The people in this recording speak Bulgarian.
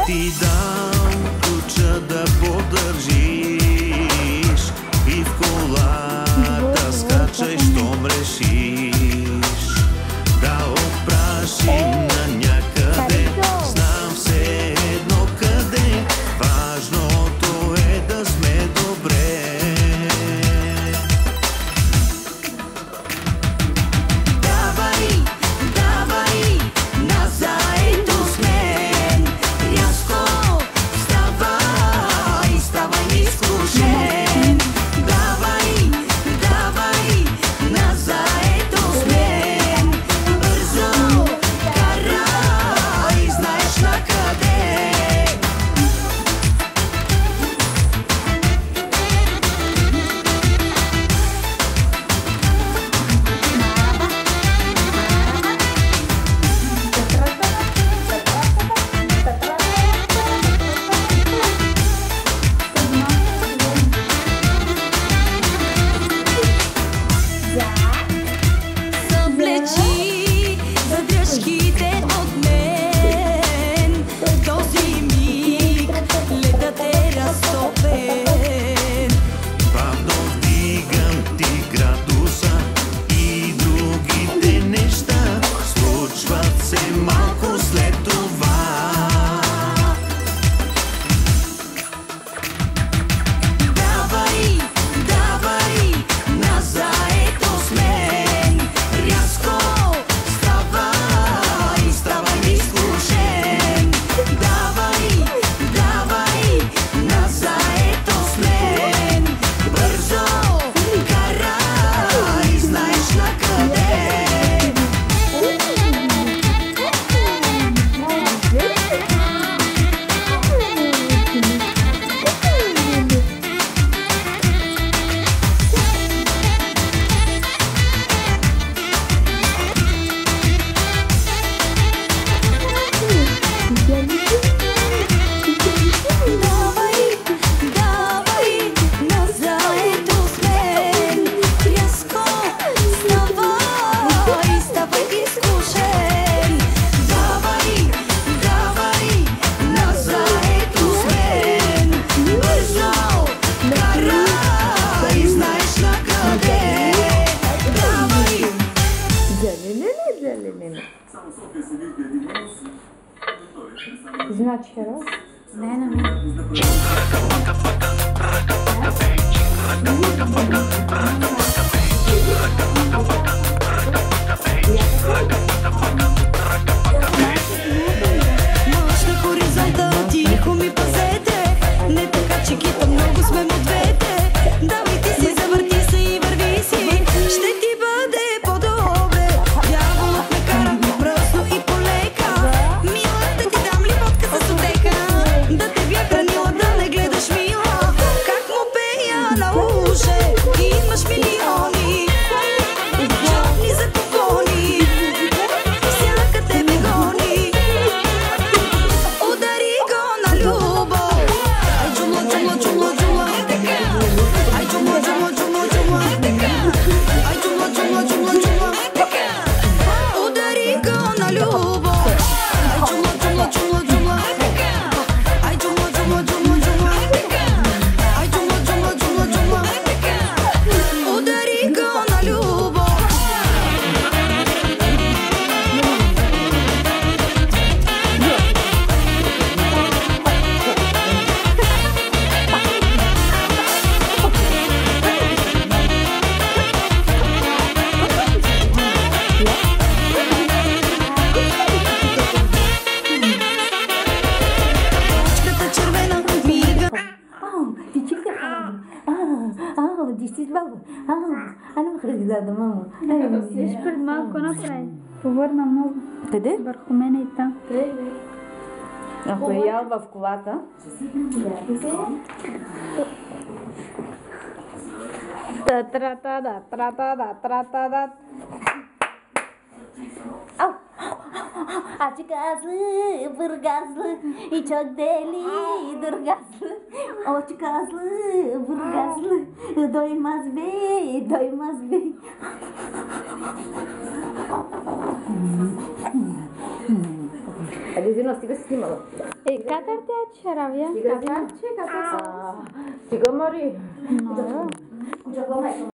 ти дам ключа да поддържиш и в колата скачай, щом решиш да отпрашим на някъде. Знам все едно къде, важното е да сме добре. Давай, давай, назаето с мен, рязко ставай, ставай изкушен. Давай, давай, назаето с мен, бързо карай, знаеш на къде. Съблечи задръжките от мен, този миг ледът е разтопен. Бавно вдигам ти градуса и другите неща случват се малко след това. Давай, давай, назаето с мен, рязко ставай, ставай изкушен. Давай, давай, назаето с мен, бързо карай, знаеш на къде. Давай, давай, назаето с мен, рязко ставай, ставай изкушен. Давай, давай, назаето с мен, бързо карай, знаеш на къде. Давай. Значи херос? Не, не, не. Мъж на хоризонта, тихо ми пазете, не така че кита, много сме му двете. Давай ти си, завърти се и върви си, ще ти бъде по-добре. Дяволът ме кара мръсно и полека, мила да ти дам ли водка с отека, да те бях хранила, да не гледаш мила, как му пея на уши. Имаш милиони, жадни за покони, всяка те ме гони. Удари го на любов. Ай джумла, джумла, джумла, джумла. Ай джумла, джумла, джумла, джумла. Ай джумла, джумла, джумла, джумла. Удари го на любов. Ай джумла, джумла, джумла, джумла. Ай джумла, джумла, джумла, джумла. Ай джумла, джумла, джумла, джумла. Удари го на любов. Очката червена мига. Ти чика ти си баба. Ано хризада, мамо. Виж пред малко направи. Повърна много. Къде? Върху мене и там. Ако е ял в колата. Та-тра-та-да. Ау! Açık ağızlı, burgazlı, çok deli durgazlı. Açık ağızlı, burgazlı, doymaz bey, doymaz bey. Айде, Зино, стига си снимала. Катър тя е черавия. Стига, Зино. Стига, Мари. No.